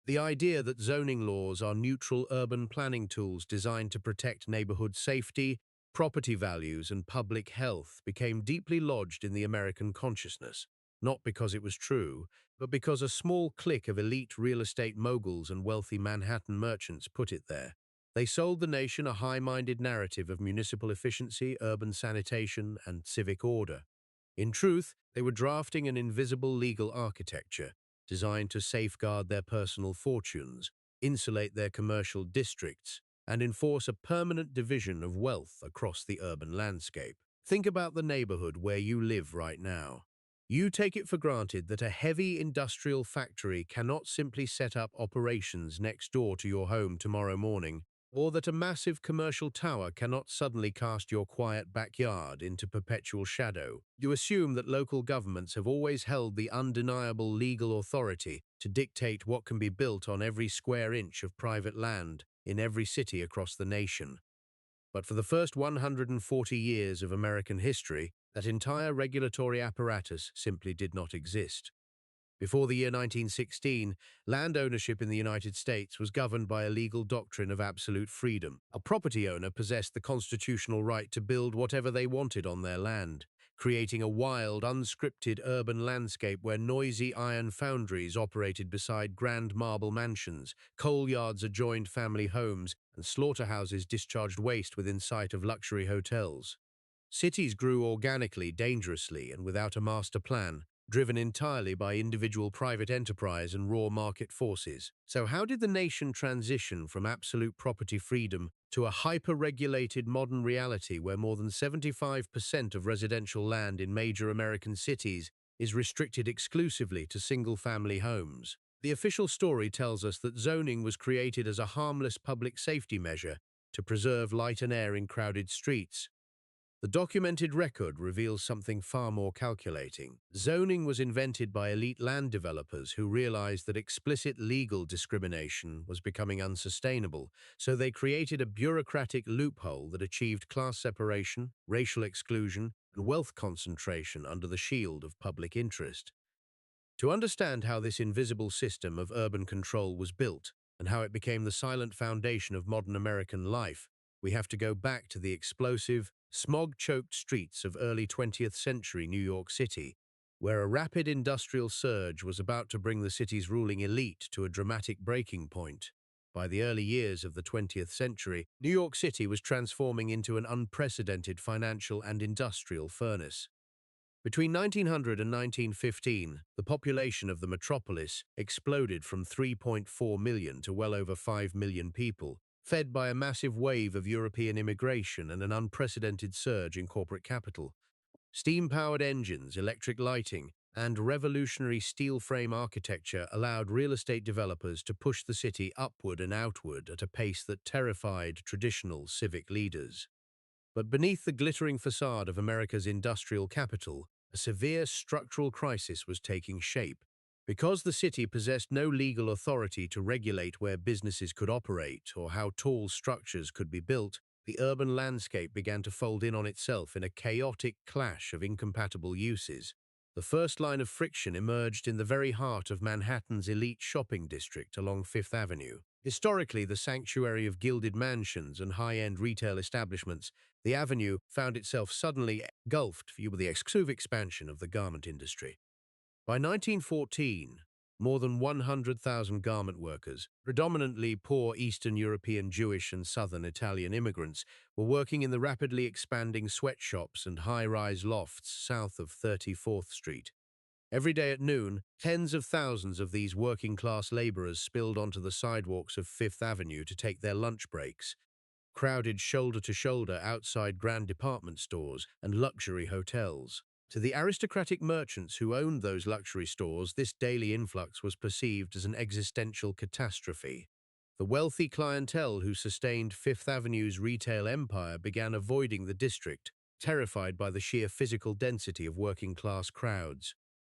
The idea that zoning laws are neutral urban planning tools designed to protect neighborhood safety, property values, and public health became deeply lodged in the American consciousness, not because it was true, but because a small clique of elite real estate moguls and wealthy Manhattan merchants put it there. They sold the nation a high-minded narrative of municipal efficiency, urban sanitation, and civic order. In truth, they were drafting an invisible legal architecture designed to safeguard their personal fortunes, insulate their commercial districts, and enforce a permanent division of wealth across the urban landscape. Think about the neighborhood where you live right now. You take it for granted that a heavy industrial factory cannot simply set up operations next door to your home tomorrow morning, or that a massive commercial tower cannot suddenly cast your quiet backyard into perpetual shadow. You assume that local governments have always held the undeniable legal authority to dictate what can be built on every square inch of private land in every city across the nation. But for the first 140 years of American history, that entire regulatory apparatus simply did not exist. Before the year 1916, land ownership in the United States was governed by a legal doctrine of absolute freedom. A property owner possessed the constitutional right to build whatever they wanted on their land, creating a wild, unscripted urban landscape where noisy iron foundries operated beside grand marble mansions, coal yards adjoined family homes, and slaughterhouses discharged waste within sight of luxury hotels. Cities grew organically, dangerously, and without a master plan, driven entirely by individual private enterprise and raw market forces. So how did the nation transition from absolute property freedom to a hyper-regulated modern reality where more than 75% of residential land in major American cities is restricted exclusively to single-family homes? The official story tells us that zoning was created as a harmless public safety measure to preserve light and air in crowded streets. The documented record reveals something far more calculating. Zoning was invented by elite land developers who realized that explicit legal discrimination was becoming unsustainable, so they created a bureaucratic loophole that achieved class separation, racial exclusion, and wealth concentration under the shield of public interest. To understand how this invisible system of urban control was built and how it became the silent foundation of modern American life, we have to go back to the explosive, smog-choked streets of early 20th century New York City, where a rapid industrial surge was about to bring the city's ruling elite to a dramatic breaking point. By the early years of the 20th century, New York City was transforming into an unprecedented financial and industrial furnace. Between 1900 and 1915, the population of the metropolis exploded from 3.4 million to well over 5 million people, fed by a massive wave of European immigration and an unprecedented surge in corporate capital. Steam-powered engines, electric lighting, and revolutionary steel frame architecture allowed real estate developers to push the city upward and outward at a pace that terrified traditional civic leaders. But beneath the glittering facade of America's industrial capital, a severe structural crisis was taking shape. Because the city possessed no legal authority to regulate where businesses could operate or how tall structures could be built, the urban landscape began to fold in on itself in a chaotic clash of incompatible uses. The first line of friction emerged in the very heart of Manhattan's elite shopping district along Fifth Avenue. Historically the sanctuary of gilded mansions and high-end retail establishments, the avenue found itself suddenly engulfed with the exclusive expansion of the garment industry. By 1914, more than 100,000 garment workers, predominantly poor Eastern European Jewish and Southern Italian immigrants, were working in the rapidly expanding sweatshops and high-rise lofts south of 34th Street. Every day at noon, tens of thousands of these working-class laborers spilled onto the sidewalks of Fifth Avenue to take their lunch breaks, crowded shoulder to shoulder outside grand department stores and luxury hotels. To the aristocratic merchants who owned those luxury stores, this daily influx was perceived as an existential catastrophe. The wealthy clientele who sustained Fifth Avenue's retail empire began avoiding the district, terrified by the sheer physical density of working-class crowds.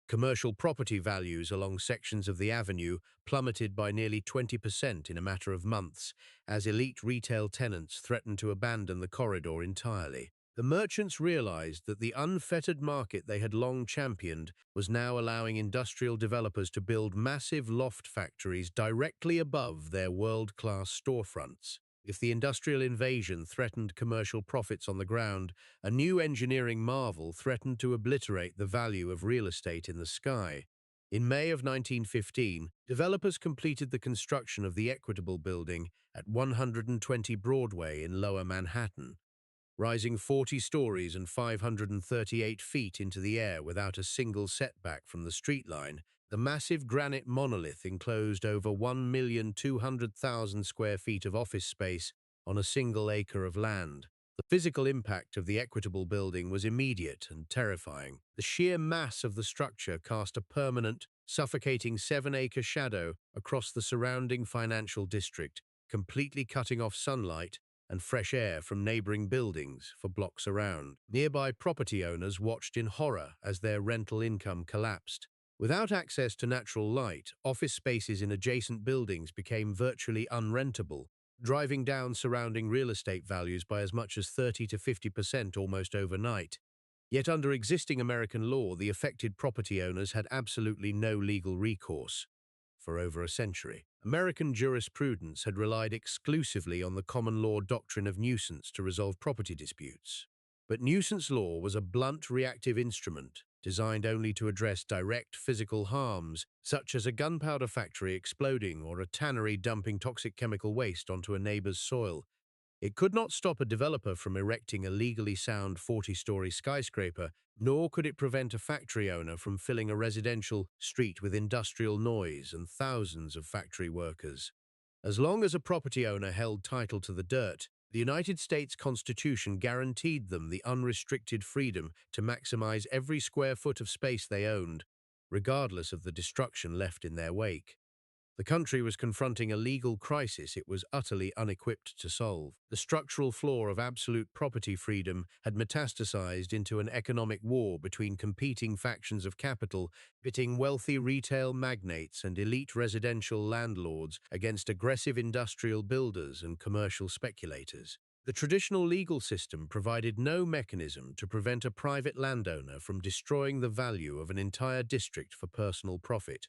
Commercial property values along sections of the avenue plummeted by nearly 20% in a matter of months, as elite retail tenants threatened to abandon the corridor entirely. The merchants realized that the unfettered market they had long championed was now allowing industrial developers to build massive loft factories directly above their world-class storefronts. If the industrial invasion threatened commercial profits on the ground, a new engineering marvel threatened to obliterate the value of real estate in the sky. In May of 1915, developers completed the construction of the Equitable Building at 120 Broadway in Lower Manhattan, rising 40 stories and 538 feet into the air without a single setback from the street line. The massive granite monolith enclosed over 1,200,000 square feet of office space on a single acre of land. The physical impact of the Equitable Building was immediate and terrifying. The sheer mass of the structure cast a permanent, suffocating 7-acre shadow across the surrounding financial district, completely cutting off sunlight and fresh air from neighboring buildings for blocks around. Nearby property owners watched in horror as their rental income collapsed. Without access to natural light, office spaces in adjacent buildings became virtually unrentable, driving down surrounding real estate values by as much as 30 to 50% almost overnight. Yet under existing American law, the affected property owners had absolutely no legal recourse. For over a century, American jurisprudence had relied exclusively on the common law doctrine of nuisance to resolve property disputes. But nuisance law was a blunt, reactive instrument designed only to address direct physical harms, such as a gunpowder factory exploding or a tannery dumping toxic chemical waste onto a neighbor's soil. It could not stop a developer from erecting a legally sound 40-story skyscraper, nor could it prevent a factory owner from filling a residential street with industrial noise and thousands of factory workers. As long as a property owner held title to the dirt, the United States Constitution guaranteed them the unrestricted freedom to maximize every square foot of space they owned, regardless of the destruction left in their wake. The country was confronting a legal crisis it was utterly unequipped to solve. The structural flaw of absolute property freedom had metastasized into an economic war between competing factions of capital, pitting wealthy retail magnates and elite residential landlords against aggressive industrial builders and commercial speculators. The traditional legal system provided no mechanism to prevent a private landowner from destroying the value of an entire district for personal profit.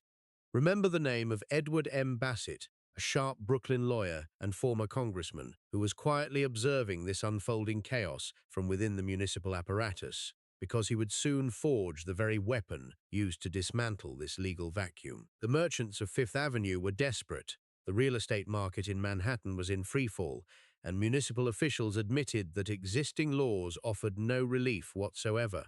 Remember the name of Edward M. Bassett, a sharp Brooklyn lawyer and former congressman who was quietly observing this unfolding chaos from within the municipal apparatus, because he would soon forge the very weapon used to dismantle this legal vacuum. The merchants of Fifth Avenue were desperate. The real estate market in Manhattan was in freefall, and municipal officials admitted that existing laws offered no relief whatsoever.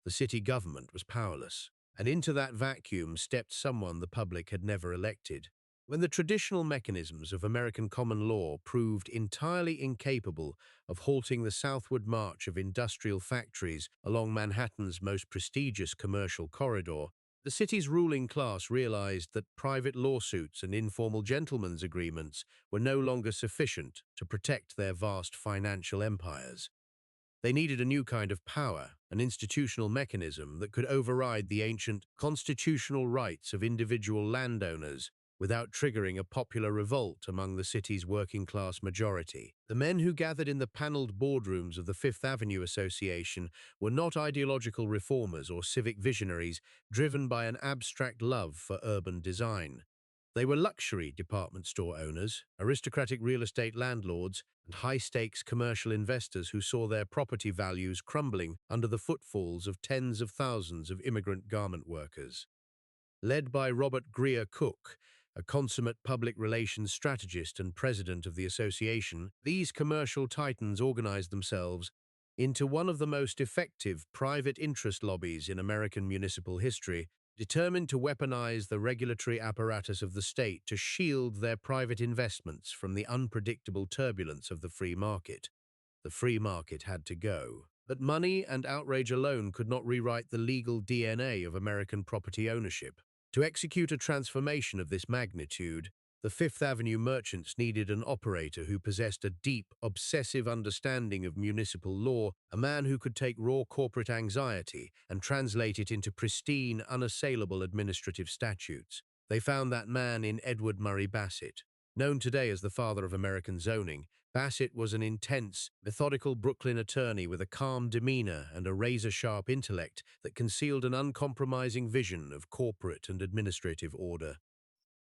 The city government was powerless. And into that vacuum stepped someone the public had never elected. When the traditional mechanisms of American common law proved entirely incapable of halting the southward march of industrial factories along Manhattan's most prestigious commercial corridor, the city's ruling class realized that private lawsuits and informal gentlemen's agreements were no longer sufficient to protect their vast financial empires. They needed a new kind of power, an institutional mechanism that could override the ancient constitutional rights of individual landowners without triggering a popular revolt among the city's working-class majority. The men who gathered in the paneled boardrooms of the Fifth Avenue Association were not ideological reformers or civic visionaries driven by an abstract love for urban design. They were luxury department store owners, aristocratic real estate landlords, and high-stakes commercial investors who saw their property values crumbling under the footfalls of tens of thousands of immigrant garment workers. Led by Robert Grier Cook, a consummate public relations strategist and president of the association, these commercial titans organized themselves into one of the most effective private interest lobbies in American municipal history, determined to weaponize the regulatory apparatus of the state to shield their private investments from the unpredictable turbulence of the free market. The free market had to go. But money and outrage alone could not rewrite the legal DNA of American property ownership. To execute a transformation of this magnitude, the Fifth Avenue merchants needed an operator who possessed a deep, obsessive understanding of municipal law, a man who could take raw corporate anxiety and translate it into pristine, unassailable administrative statutes. They found that man in Edward Murray Bassett. Known today as the father of American zoning, Bassett was an intense, methodical Brooklyn attorney with a calm demeanor and a razor-sharp intellect that concealed an uncompromising vision of corporate and administrative order.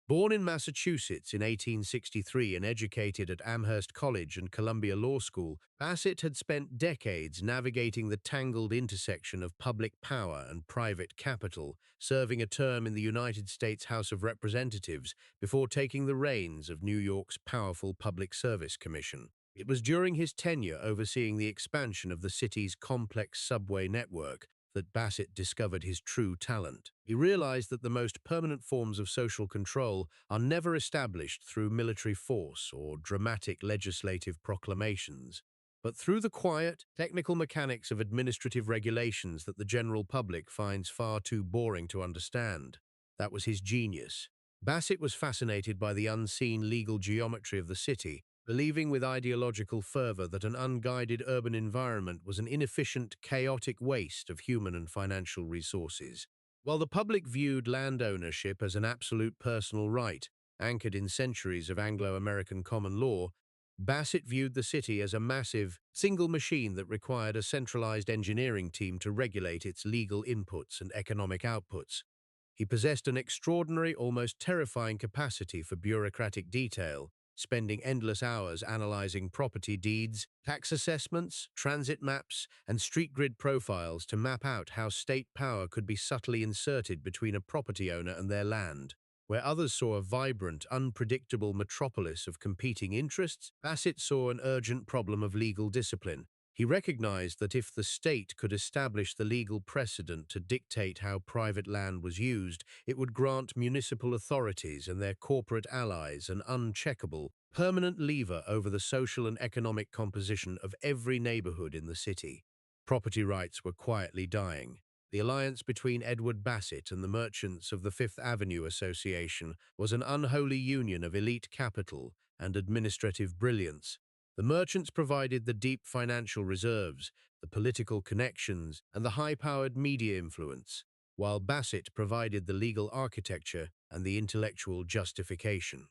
Born in Massachusetts in 1863 and educated at Amherst College and Columbia Law School, Bassett had spent decades navigating the tangled intersection of public power and private capital, serving a term in the United States House of Representatives before taking the reins of New York's powerful Public Service Commission. It was during his tenure overseeing the expansion of the city's complex subway network that Bassett discovered his true talent. He realized that the most permanent forms of social control are never established through military force or dramatic legislative proclamations, but through the quiet, technical mechanics of administrative regulations that the general public finds far too boring to understand. That was his genius. Bassett was fascinated by the unseen legal geometry of the city, believing with ideological fervor that an unguided urban environment was an inefficient, chaotic waste of human and financial resources. While the public viewed land ownership as an absolute personal right, anchored in centuries of Anglo-American common law, Bassett viewed the city as a massive, single machine that required a centralized engineering team to regulate its legal inputs and economic outputs. He possessed an extraordinary, almost terrifying capacity for bureaucratic detail, spending endless hours analyzing property deeds, tax assessments, transit maps, and street grid profiles to map out how state power could be subtly inserted between a property owner and their land. Where others saw a vibrant, unpredictable metropolis of competing interests, Bassett saw an urgent problem of legal discipline. He recognized that if the state could establish the legal precedent to dictate how private land was used, it would grant municipal authorities and their corporate allies an uncheckable, permanent lever over the social and economic composition of every neighborhood in the city. Property rights were quietly dying. The alliance between Edward Bassett and the merchants of the Fifth Avenue Association was an unholy union of elite capital and administrative brilliance. The merchants provided the deep financial reserves, the political connections, and the high-powered media influence, while Bassett provided the legal architecture and the intellectual justification.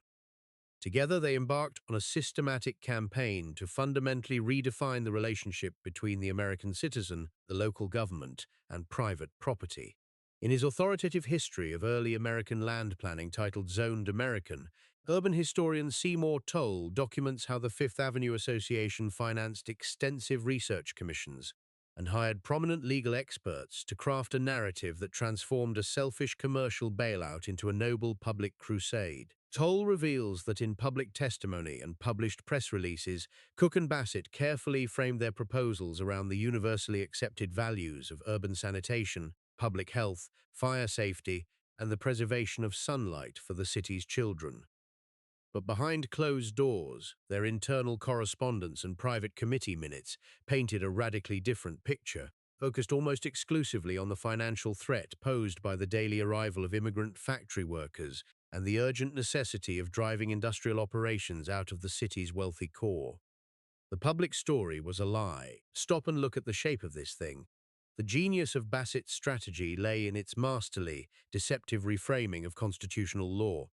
Together, they embarked on a systematic campaign to fundamentally redefine the relationship between the American citizen, the local government, and private property. In his authoritative history of early American land planning titled Zoned American, urban historian Seymour Toll documents how the Fifth Avenue Association financed extensive research commissions and hired prominent legal experts to craft a narrative that transformed a selfish commercial bailout into a noble public crusade. Toll reveals that in public testimony and published press releases, Cook and Bassett carefully framed their proposals around the universally accepted values of urban sanitation, public health, fire safety, and the preservation of sunlight for the city's children. But behind closed doors, their internal correspondence and private committee minutes painted a radically different picture, focused almost exclusively on the financial threat posed by the daily arrival of immigrant factory workers and the urgent necessity of driving industrial operations out of the city's wealthy core. The public story was a lie. Stop and look at the shape of this thing. The genius of Bassett's strategy lay in its masterly, deceptive reframing of constitutional law.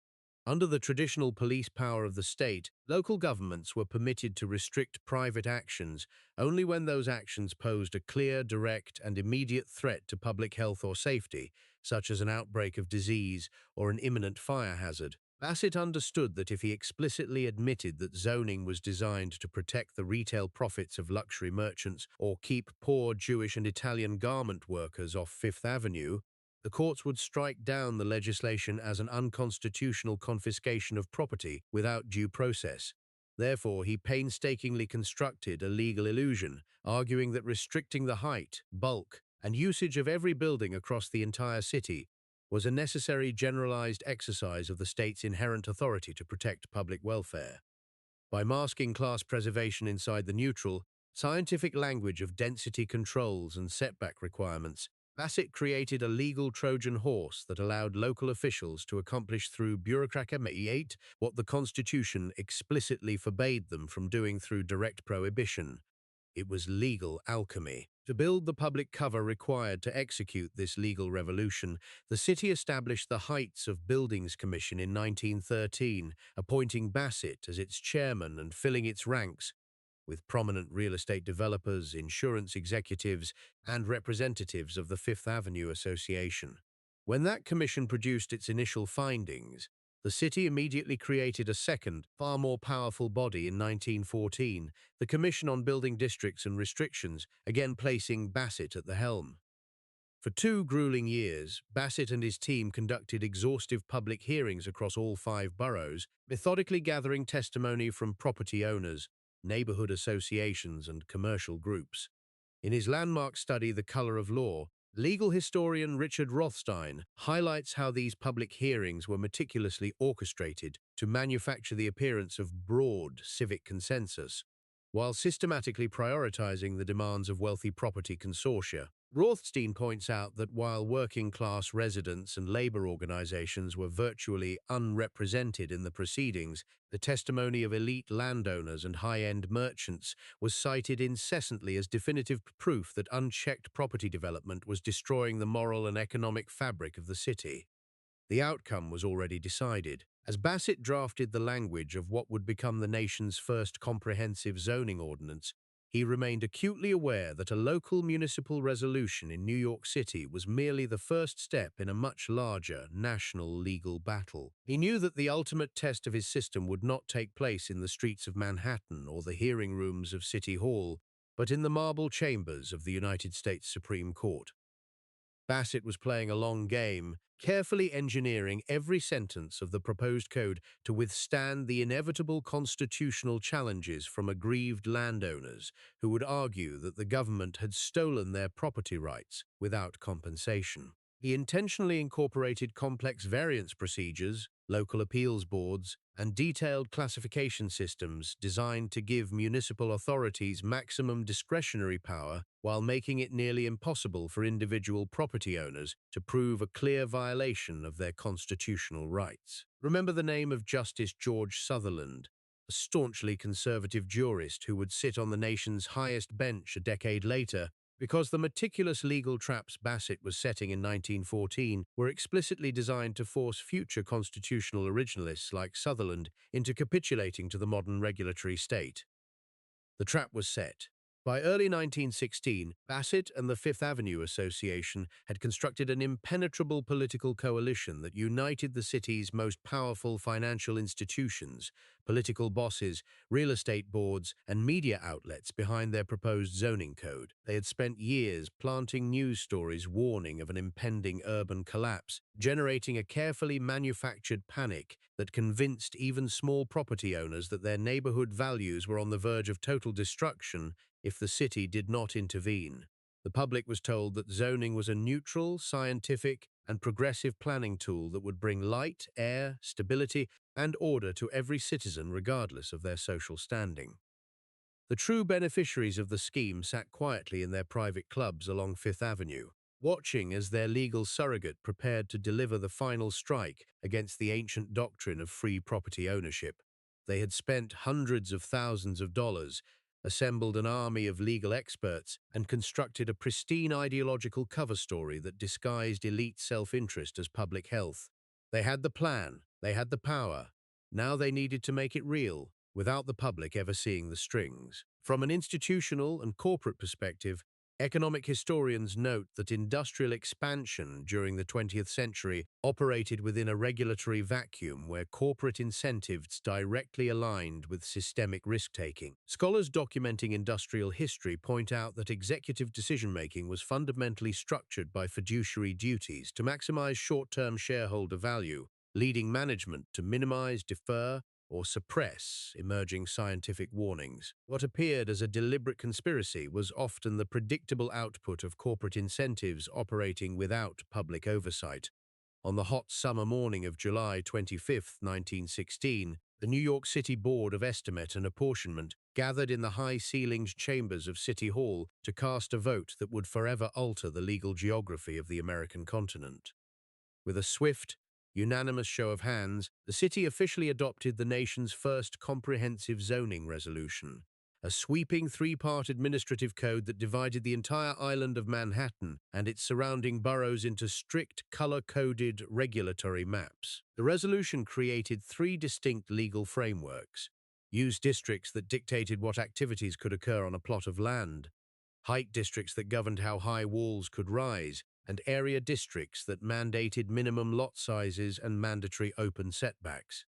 Under the traditional police power of the state, local governments were permitted to restrict private actions only when those actions posed a clear, direct, and immediate threat to public health or safety, such as an outbreak of disease or an imminent fire hazard. Bassett understood that if he explicitly admitted that zoning was designed to protect the retail profits of luxury merchants or keep poor Jewish and Italian garment workers off Fifth Avenue, the courts would strike down the legislation as an unconstitutional confiscation of property without due process. Therefore, he painstakingly constructed a legal illusion, arguing that restricting the height, bulk, and usage of every building across the entire city was a necessary generalized exercise of the state's inherent authority to protect public welfare. By masking class preservation inside the neutral, scientific language of density controls and setback requirements, Bassett created a legal Trojan horse that allowed local officials to accomplish through bureaucracy what the Constitution explicitly forbade them from doing through direct prohibition. It was legal alchemy. To build the public cover required to execute this legal revolution, the city established the Heights of Buildings Commission in 1913, appointing Bassett as its chairman and filling its ranks with prominent real estate developers, insurance executives, and representatives of the Fifth Avenue Association. When that commission produced its initial findings, the city immediately created a second, far more powerful body in 1914, the Commission on Building Districts and Restrictions, again placing Bassett at the helm. For 2 grueling years, Bassett and his team conducted exhaustive public hearings across all 5 boroughs, methodically gathering testimony from property owners, neighborhood associations, and commercial groups. In his landmark study, The Color of Law, legal historian Richard Rothstein highlights how these public hearings were meticulously orchestrated to manufacture the appearance of broad civic consensus, while systematically prioritizing the demands of wealthy property consortia. Rothstein points out that while working-class residents and labor organizations were virtually unrepresented in the proceedings, the testimony of elite landowners and high-end merchants was cited incessantly as definitive proof that unchecked property development was destroying the moral and economic fabric of the city. The outcome was already decided. As Bassett drafted the language of what would become the nation's first comprehensive zoning ordinance, he remained acutely aware that a local municipal resolution in New York City was merely the first step in a much larger national legal battle. He knew that the ultimate test of his system would not take place in the streets of Manhattan or the hearing rooms of City Hall, but in the marble chambers of the United States Supreme Court. Bassett was playing a long game, carefully engineering every sentence of the proposed code to withstand the inevitable constitutional challenges from aggrieved landowners who would argue that the government had stolen their property rights without compensation. He intentionally incorporated complex variance procedures, local appeals boards, and detailed classification systems designed to give municipal authorities maximum discretionary power while making it nearly impossible for individual property owners to prove a clear violation of their constitutional rights. Remember the name of Justice George Sutherland, a staunchly conservative jurist who would sit on the nation's highest bench a decade later, because the meticulous legal traps Bassett was setting in 1914 were explicitly designed to force future constitutional originalists like Sutherland into capitulating to the modern regulatory state. The trap was set. By early 1916, Bassett and the Fifth Avenue Association had constructed an impenetrable political coalition that united the city's most powerful financial institutions, political bosses, real estate boards, and media outlets behind their proposed zoning code. They had spent years planting news stories warning of an impending urban collapse, generating a carefully manufactured panic that convinced even small property owners that their neighborhood values were on the verge of total destruction if the city did not intervene. The public was told that zoning was a neutral, scientific, and progressive planning tool that would bring light, air, stability, and order to every citizen regardless of their social standing. The true beneficiaries of the scheme sat quietly in their private clubs along Fifth Avenue, watching as their legal surrogate prepared to deliver the final strike against the ancient doctrine of free property ownership. They had spent hundreds of thousands of dollars, assembled an army of legal experts, and constructed a pristine ideological cover story that disguised elite self-interest as public health. They had the plan, they had the power. Now they needed to make it real, without the public ever seeing the strings. From an institutional and corporate perspective, economic historians note that industrial expansion during the 20th century operated within a regulatory vacuum where corporate incentives directly aligned with systemic risk-taking. Scholars documenting industrial history point out that executive decision-making was fundamentally structured by fiduciary duties to maximize short-term shareholder value, leading management to minimize, defer, or suppress emerging scientific warnings. What appeared as a deliberate conspiracy was often the predictable output of corporate incentives operating without public oversight. On the hot summer morning of July 25, 1916, the New York City Board of Estimate and Apportionment gathered in the high-ceilinged chambers of City Hall to cast a vote that would forever alter the legal geography of the American continent. With a swift, unanimous show of hands, the city officially adopted the nation's first comprehensive zoning resolution, a sweeping three-part administrative code that divided the entire island of Manhattan and its surrounding boroughs into strict, color-coded regulatory maps. The resolution created three distinct legal frameworks: use districts that dictated what activities could occur on a plot of land, height districts that governed how high walls could rise, and area districts that mandated minimum lot sizes and mandatory open setbacks.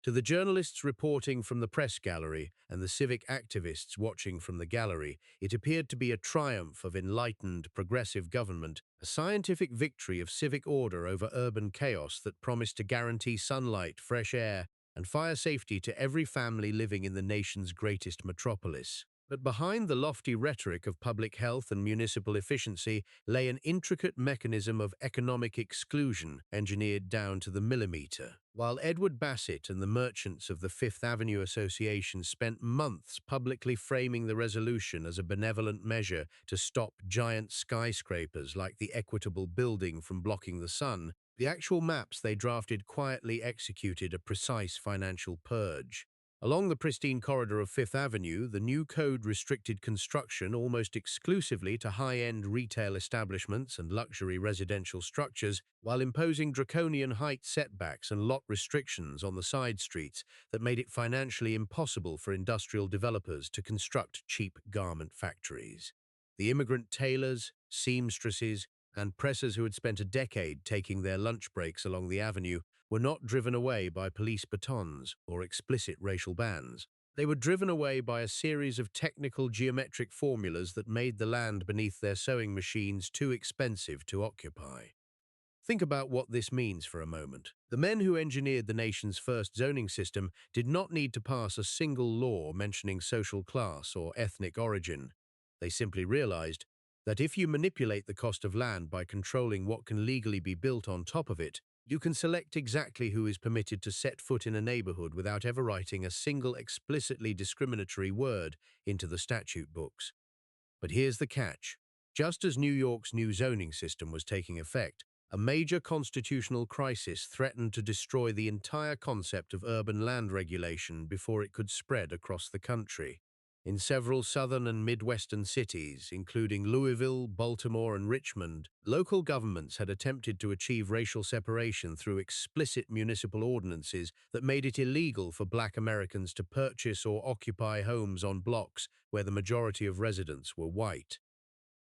To the journalists reporting from the press gallery and the civic activists watching from the gallery, it appeared to be a triumph of enlightened, progressive government, a scientific victory of civic order over urban chaos that promised to guarantee sunlight, fresh air, and fire safety to every family living in the nation's greatest metropolis. But behind the lofty rhetoric of public health and municipal efficiency lay an intricate mechanism of economic exclusion engineered down to the millimeter. While Edward Bassett and the merchants of the Fifth Avenue Association spent months publicly framing the resolution as a benevolent measure to stop giant skyscrapers like the Equitable Building from blocking the sun, the actual maps they drafted quietly executed a precise financial purge. Along the pristine corridor of Fifth Avenue, the new code restricted construction almost exclusively to high-end retail establishments and luxury residential structures, while imposing draconian height setbacks and lot restrictions on the side streets that made it financially impossible for industrial developers to construct cheap garment factories. The immigrant tailors, seamstresses, and pressers who had spent a decade taking their lunch breaks along the avenue were not driven away by police batons or explicit racial bans. They were driven away by a series of technical geometric formulas that made the land beneath their sewing machines too expensive to occupy. Think about what this means for a moment. The men who engineered the nation's first zoning system did not need to pass a single law mentioning social class or ethnic origin. They simply realized that if you manipulate the cost of land by controlling what can legally be built on top of it, you can select exactly who is permitted to set foot in a neighborhood without ever writing a single explicitly discriminatory word into the statute books. But here's the catch. Just as New York's new zoning system was taking effect, a major constitutional crisis threatened to destroy the entire concept of urban land regulation before it could spread across the country. In several southern and midwestern cities, including Louisville, Baltimore, and Richmond, local governments had attempted to achieve racial separation through explicit municipal ordinances that made it illegal for Black Americans to purchase or occupy homes on blocks where the majority of residents were white.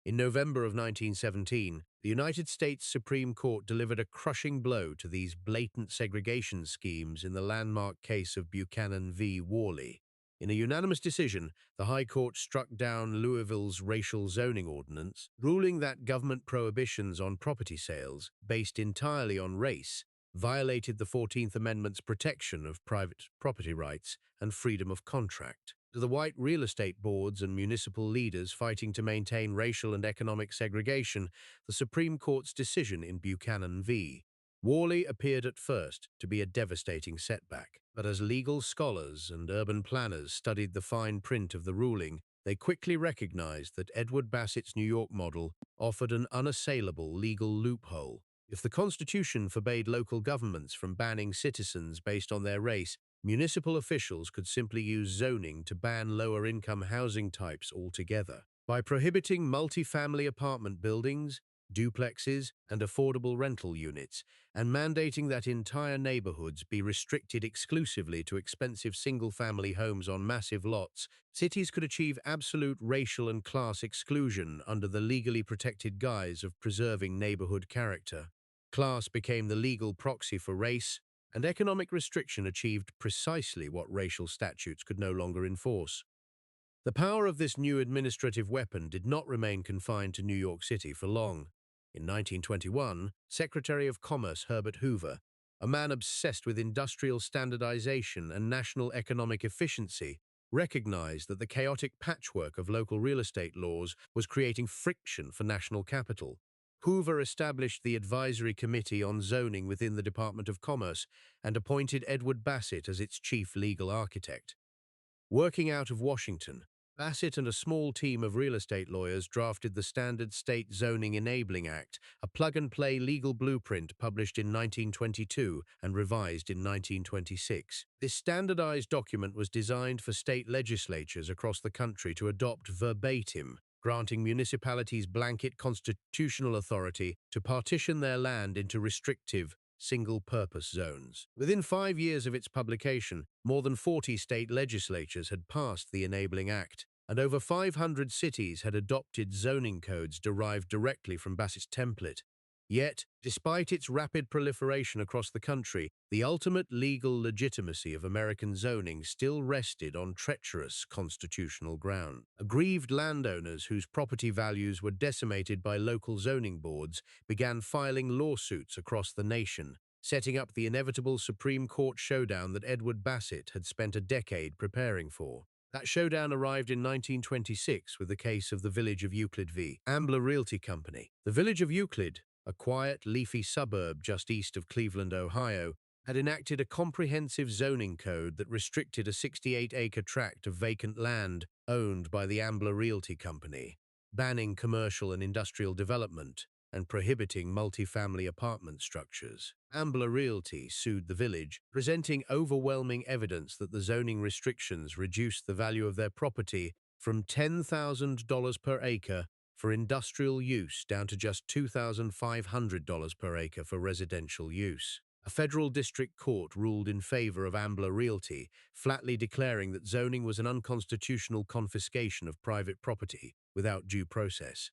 In November of 1917, the United States Supreme Court delivered a crushing blow to these blatant segregation schemes in the landmark case of Buchanan v. Worley. In a unanimous decision, the High Court struck down Louisville's racial zoning ordinance, ruling that government prohibitions on property sales, based entirely on race, violated the 14th Amendment's protection of private property rights and freedom of contract. To the white real estate boards and municipal leaders fighting to maintain racial and economic segregation, the Supreme Court's decision in Buchanan v. Worley appeared at first to be a devastating setback, but as legal scholars and urban planners studied the fine print of the ruling, they quickly recognized that Edward Bassett's New York model offered an unassailable legal loophole. If the Constitution forbade local governments from banning citizens based on their race, municipal officials could simply use zoning to ban lower-income housing types altogether. By prohibiting multi-family apartment buildings, duplexes, and affordable rental units, and mandating that entire neighborhoods be restricted exclusively to expensive single-family homes on massive lots, cities could achieve absolute racial and class exclusion under the legally protected guise of preserving neighborhood character. Class became the legal proxy for race, and economic restriction achieved precisely what racial statutes could no longer enforce. The power of this new administrative weapon did not remain confined to New York City for long. In 1921, Secretary of Commerce Herbert Hoover, a man obsessed with industrial standardization and national economic efficiency, recognized that the chaotic patchwork of local real estate laws was creating friction for national capital. Hoover established the Advisory Committee on Zoning within the Department of Commerce and appointed Edward Bassett as its chief legal architect. Working out of Washington, Bassett and a small team of real estate lawyers drafted the Standard State Zoning Enabling Act, a plug-and-play legal blueprint published in 1922 and revised in 1926. This standardized document was designed for state legislatures across the country to adopt verbatim, granting municipalities blanket constitutional authority to partition their land into restrictive, single-purpose zones. Within 5 years of its publication, more than 40 state legislatures had passed the Enabling Act, and over 500 cities had adopted zoning codes derived directly from Bassett's template. Yet, despite its rapid proliferation across the country, the ultimate legal legitimacy of American zoning still rested on treacherous constitutional ground. Aggrieved landowners whose property values were decimated by local zoning boards began filing lawsuits across the nation, setting up the inevitable Supreme Court showdown that Edward Bassett had spent a decade preparing for. That showdown arrived in 1926 with the case of the Village of Euclid v. Ambler Realty Company. The Village of Euclid, a quiet, leafy suburb just east of Cleveland, Ohio, had enacted a comprehensive zoning code that restricted a 68-acre tract of vacant land owned by the Ambler Realty Company, banning commercial and industrial development and prohibiting multifamily apartment structures. Ambler Realty sued the village, presenting overwhelming evidence that the zoning restrictions reduced the value of their property from $10,000 per acre for industrial use down to just $2,500 per acre for residential use. A federal district court ruled in favor of Ambler Realty, flatly declaring that zoning was an unconstitutional confiscation of private property without due process.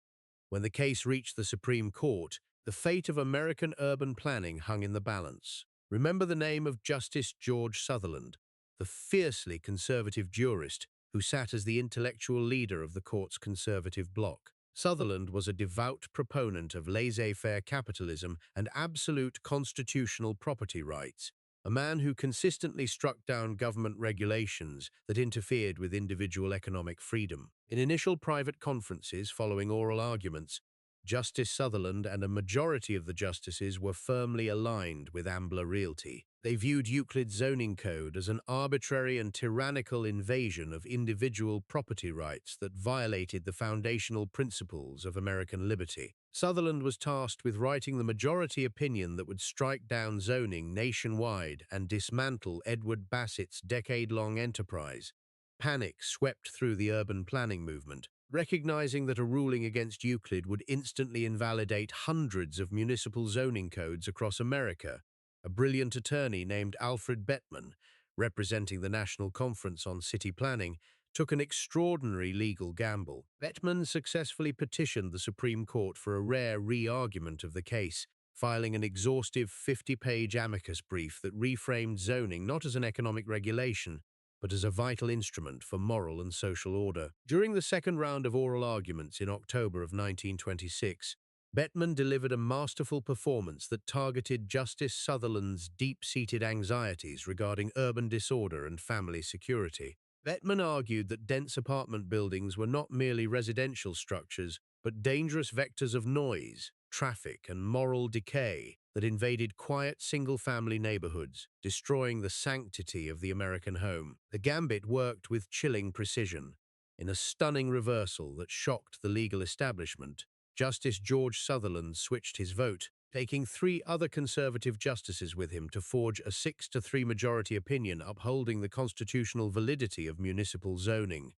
When the case reached the Supreme Court, the fate of American urban planning hung in the balance. Remember the name of Justice George Sutherland, the fiercely conservative jurist who sat as the intellectual leader of the court's conservative bloc. Sutherland was a devout proponent of laissez-faire capitalism and absolute constitutional property rights, a man who consistently struck down government regulations that interfered with individual economic freedom. In initial private conferences following oral arguments, Justice Sutherland and a majority of the justices were firmly aligned with Ambler Realty. They viewed Euclid's zoning code as an arbitrary and tyrannical invasion of individual property rights that violated the foundational principles of American liberty. Sutherland was tasked with writing the majority opinion that would strike down zoning nationwide and dismantle Edward Bassett's decade-long enterprise. Panic swept through the urban planning movement, recognizing that a ruling against Euclid would instantly invalidate hundreds of municipal zoning codes across America. A brilliant attorney named Alfred Bettman, representing the National Conference on City Planning, took an extraordinary legal gamble. Bettman successfully petitioned the Supreme Court for a rare re-argument of the case, filing an exhaustive 50-page amicus brief that reframed zoning not as an economic regulation, but as a vital instrument for moral and social order. During the second round of oral arguments in October of 1926, Bettman delivered a masterful performance that targeted Justice Sutherland's deep-seated anxieties regarding urban disorder and family security. Bettman argued that dense apartment buildings were not merely residential structures, but dangerous vectors of noise, traffic, and moral decay that invaded quiet single-family neighborhoods, destroying the sanctity of the American home. The gambit worked with chilling precision. In a stunning reversal that shocked the legal establishment, Justice George Sutherland switched his vote, taking 3 other conservative justices with him to forge a 6-3 majority opinion upholding the constitutional validity of municipal zoning.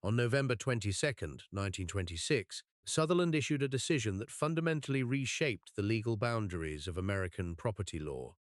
On November 22, 1926, Sutherland issued a decision that fundamentally reshaped the legal boundaries of American property law.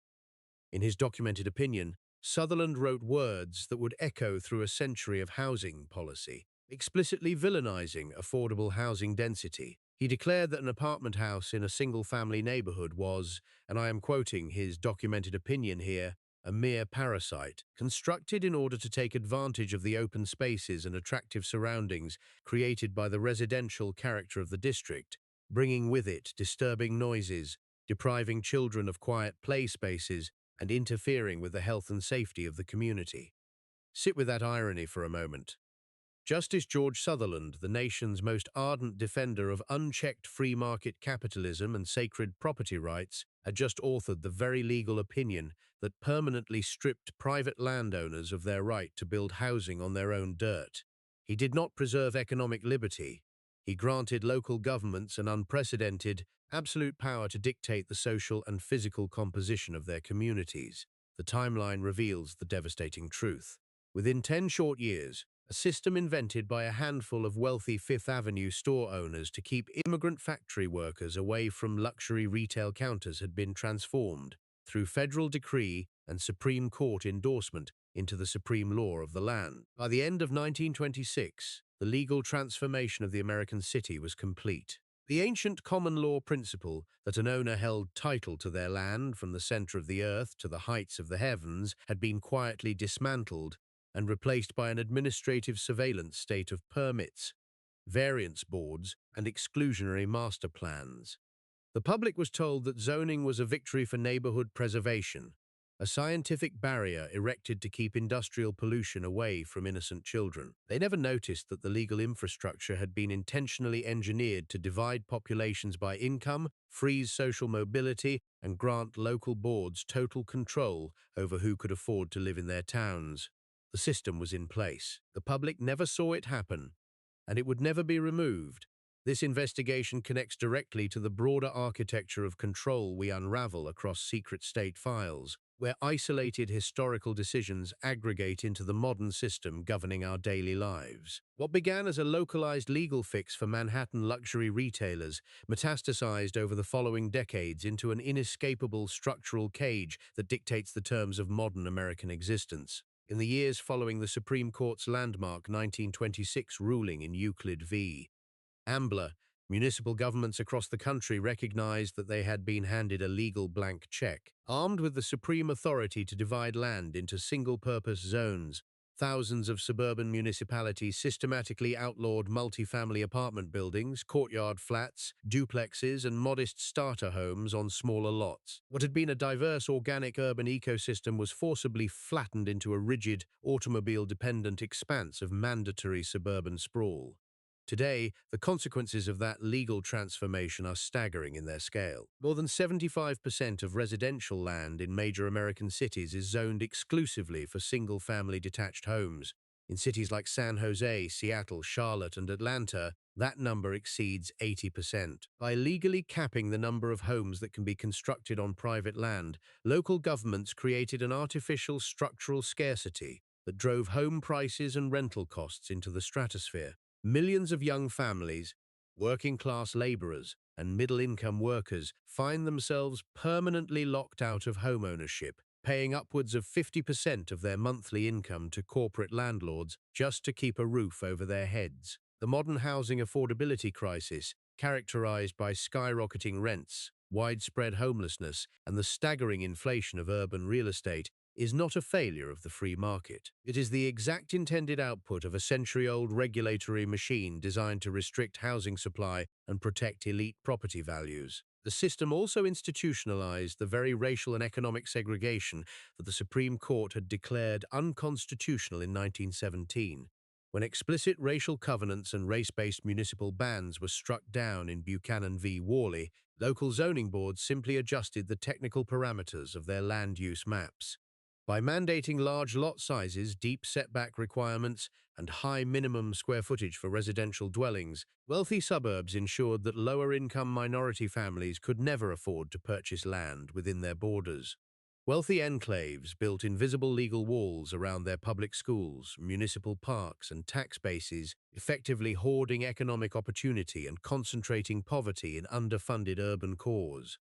In his documented opinion, Sutherland wrote words that would echo through a century of housing policy, explicitly villainizing affordable housing density. He declared that an apartment house in a single-family neighborhood was, and I am quoting his documented opinion here, a mere parasite, constructed in order to take advantage of the open spaces and attractive surroundings created by the residential character of the district, bringing with it disturbing noises, depriving children of quiet play spaces, and interfering with the health and safety of the community. Sit with that irony for a moment. Justice George Sutherland, the nation's most ardent defender of unchecked free market capitalism and sacred property rights, had just authored the very legal opinion that permanently stripped private landowners of their right to build housing on their own dirt. He did not preserve economic liberty. He granted local governments an unprecedented, absolute power to dictate the social and physical composition of their communities. The timeline reveals the devastating truth. Within 10 short years, a system invented by a handful of wealthy Fifth Avenue store owners to keep immigrant factory workers away from luxury retail counters had been transformed, through federal decree and Supreme Court endorsement, into the supreme law of the land. By the end of 1926, the legal transformation of the American city was complete. The ancient common law principle that an owner held title to their land from the center of the earth to the heights of the heavens had been quietly dismantled and replaced by an administrative surveillance state of permits, variance boards, and exclusionary master plans. The public was told that zoning was a victory for neighborhood preservation, a scientific barrier erected to keep industrial pollution away from innocent children. They never noticed that the legal infrastructure had been intentionally engineered to divide populations by income, freeze social mobility, and grant local boards total control over who could afford to live in their towns. The system was in place. The public never saw it happen, and it would never be removed. This investigation connects directly to the broader architecture of control we unravel across secret state files, where isolated historical decisions aggregate into the modern system governing our daily lives. What began as a localized legal fix for Manhattan luxury retailers metastasized over the following decades into an inescapable structural cage that dictates the terms of modern American existence. In the years following the Supreme Court's landmark 1926 ruling in Euclid v. Ambler, municipal governments across the country recognized that they had been handed a legal blank check. Armed with the supreme authority to divide land into single-purpose zones, thousands of suburban municipalities systematically outlawed multifamily apartment buildings, courtyard flats, duplexes, and modest starter homes on smaller lots. What had been a diverse organic urban ecosystem was forcibly flattened into a rigid, automobile-dependent expanse of mandatory suburban sprawl. Today, the consequences of that legal transformation are staggering in their scale. More than 75% of residential land in major American cities is zoned exclusively for single-family detached homes. In cities like San Jose, Seattle, Charlotte, and Atlanta, that number exceeds 80%. By legally capping the number of homes that can be constructed on private land, local governments created an artificial structural scarcity that drove home prices and rental costs into the stratosphere. Millions of young families, working-class laborers, and middle-income workers find themselves permanently locked out of homeownership, paying upwards of 50% of their monthly income to corporate landlords just to keep a roof over their heads. The modern housing affordability crisis, characterized by skyrocketing rents, widespread homelessness, and the staggering inflation of urban real estate, is not a failure of the free market. It is the exact intended output of a century-old regulatory machine designed to restrict housing supply and protect elite property values. The system also institutionalized the very racial and economic segregation that the Supreme Court had declared unconstitutional in 1917. When explicit racial covenants and race-based municipal bans were struck down in Buchanan v. Worley, local zoning boards simply adjusted the technical parameters of their land use maps. By mandating large lot sizes, deep setback requirements, and high minimum square footage for residential dwellings, wealthy suburbs ensured that lower-income minority families could never afford to purchase land within their borders. Wealthy enclaves built invisible legal walls around their public schools, municipal parks, and tax bases, effectively hoarding economic opportunity and concentrating poverty in underfunded urban cores.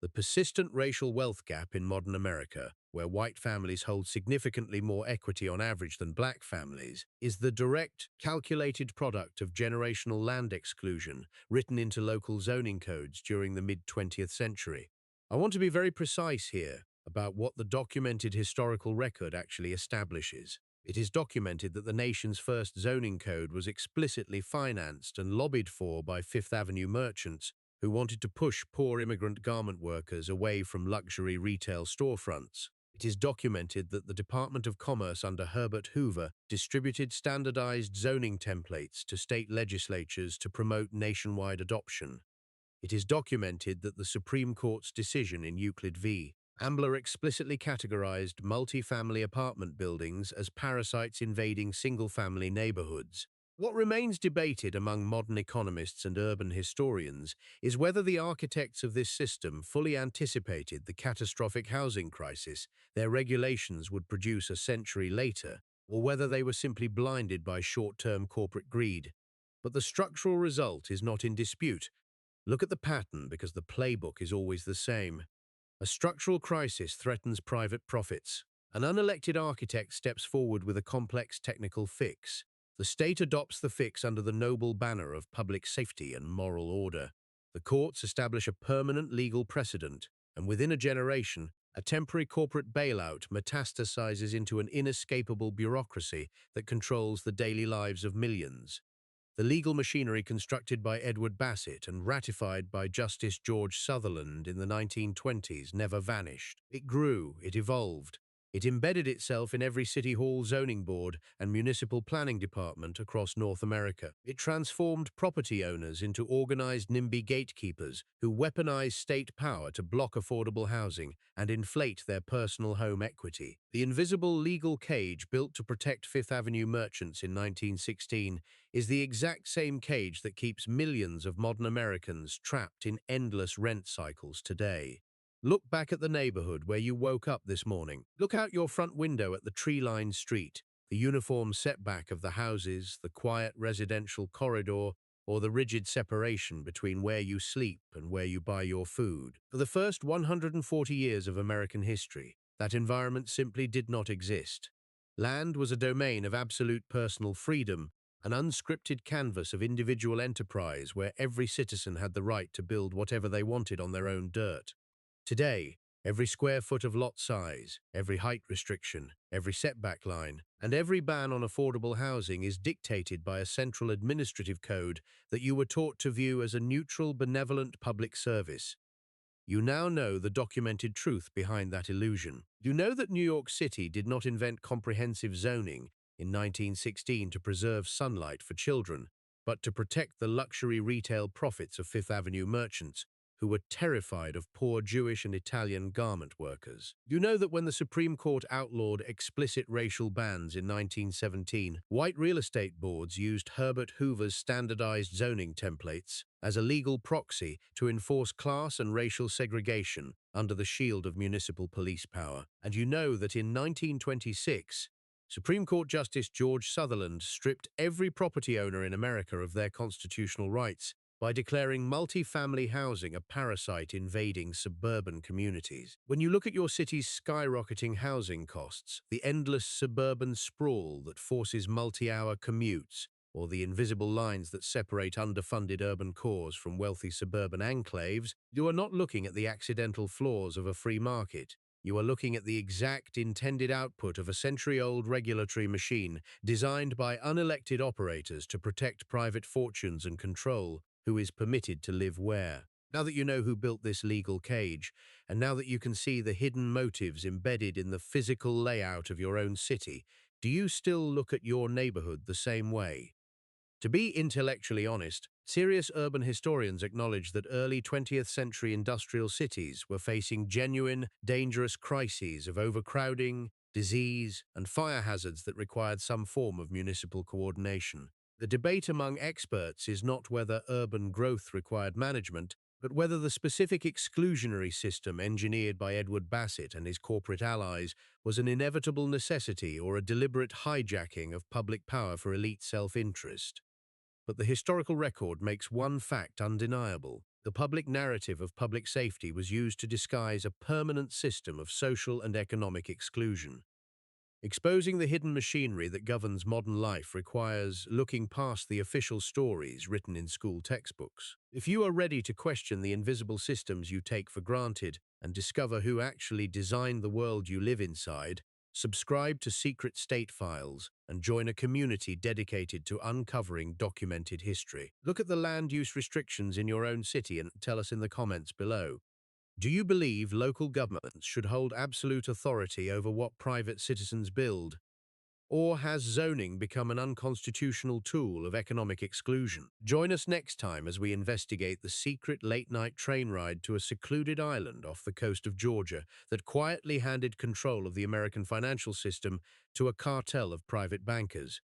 The persistent racial wealth gap in modern America, where white families hold significantly more equity on average than black families, is the direct, calculated product of generational land exclusion written into local zoning codes during the mid-20th century. I want to be very precise here about what the documented historical record actually establishes. It is documented that the nation's first zoning code was explicitly financed and lobbied for by Fifth Avenue merchants who wanted to push poor immigrant garment workers away from luxury retail storefronts. It is documented that the Department of Commerce under Herbert Hoover distributed standardized zoning templates to state legislatures to promote nationwide adoption. It is documented that the Supreme Court's decision in Euclid v. Ambler explicitly categorized multi-family apartment buildings as parasites invading single-family neighborhoods. What remains debated among modern economists and urban historians is whether the architects of this system fully anticipated the catastrophic housing crisis their regulations would produce a century later, or whether they were simply blinded by short-term corporate greed. But the structural result is not in dispute. Look at the pattern because the playbook is always the same. A structural crisis threatens private profits. An unelected architect steps forward with a complex technical fix. The state adopts the fix under the noble banner of public safety and moral order. The courts establish a permanent legal precedent, and within a generation, a temporary corporate bailout metastasizes into an inescapable bureaucracy that controls the daily lives of millions. The legal machinery constructed by Edward Bassett and ratified by Justice George Sutherland in the 1920s never vanished. It grew, it evolved. It embedded itself in every city hall, zoning board, and municipal planning department across North America. It transformed property owners into organized NIMBY gatekeepers who weaponize state power to block affordable housing and inflate their personal home equity. The invisible legal cage built to protect Fifth Avenue merchants in 1916 is the exact same cage that keeps millions of modern Americans trapped in endless rent cycles today. Look back at the neighborhood where you woke up this morning. Look out your front window at the tree-lined street, the uniform setback of the houses, the quiet residential corridor, or the rigid separation between where you sleep and where you buy your food. For the first 140 years of American history, that environment simply did not exist. Land was a domain of absolute personal freedom, an unscripted canvas of individual enterprise where every citizen had the right to build whatever they wanted on their own dirt. Today, every square foot of lot size, every height restriction, every setback line, and every ban on affordable housing is dictated by a central administrative code that you were taught to view as a neutral, benevolent public service. You now know the documented truth behind that illusion. You know that New York City did not invent comprehensive zoning in 1916 to preserve sunlight for children, but to protect the luxury retail profits of Fifth Avenue merchants who were terrified of poor Jewish and Italian garment workers. You know that when the Supreme Court outlawed explicit racial bans in 1917, white real estate boards used Herbert Hoover's standardized zoning templates as a legal proxy to enforce class and racial segregation under the shield of municipal police power. And you know that in 1926, Supreme Court Justice George Sutherland stripped every property owner in America of their constitutional rights by declaring multi-family housing a parasite invading suburban communities. When you look at your city's skyrocketing housing costs, the endless suburban sprawl that forces multi-hour commutes, or the invisible lines that separate underfunded urban cores from wealthy suburban enclaves, you are not looking at the accidental flaws of a free market. You are looking at the exact intended output of a century-old regulatory machine designed by unelected operators to protect private fortunes and control who is permitted to live where. Now that you know who built this legal cage, and now that you can see the hidden motives embedded in the physical layout of your own city, do you still look at your neighborhood the same way? To be intellectually honest, serious urban historians acknowledge that early 20th century industrial cities were facing genuine, dangerous crises of overcrowding, disease, and fire hazards that required some form of municipal coordination. The debate among experts is not whether urban growth required management, but whether the specific exclusionary system engineered by Edward Bassett and his corporate allies was an inevitable necessity or a deliberate hijacking of public power for elite self-interest. But the historical record makes one fact undeniable. The public narrative of public safety was used to disguise a permanent system of social and economic exclusion. Exposing the hidden machinery that governs modern life requires looking past the official stories written in school textbooks. If you are ready to question the invisible systems you take for granted and discover who actually designed the world you live inside, subscribe to Secret State Files and join a community dedicated to uncovering documented history. Look at the land use restrictions in your own city and tell us in the comments below. Do you believe local governments should hold absolute authority over what private citizens build? Or has zoning become an unconstitutional tool of economic exclusion? Join us next time as we investigate the secret late-night train ride to a secluded island off the coast of Georgia that quietly handed control of the American financial system to a cartel of private bankers.